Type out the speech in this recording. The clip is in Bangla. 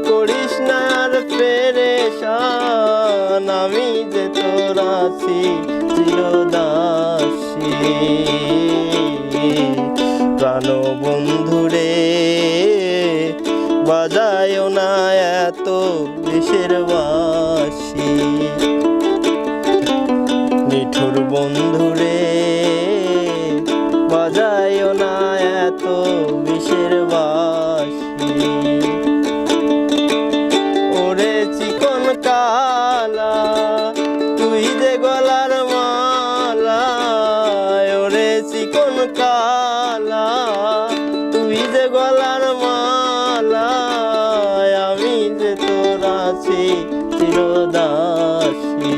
করিস না আর পেরেশান, আমি যে তোর আছি চিরদাসী। প্রাণ বন্ধুরে বাজায় না এত বিষের বাঁশি, নিঠুর বন্ধুরে বাজায় না এত বিষের বাঁশি। ওরে চিকন কালা তুই যে গলার মালা, ওরে চিকন কালা তুই যে গলার মালা, আমি যে তোর আছি চিরদাসী।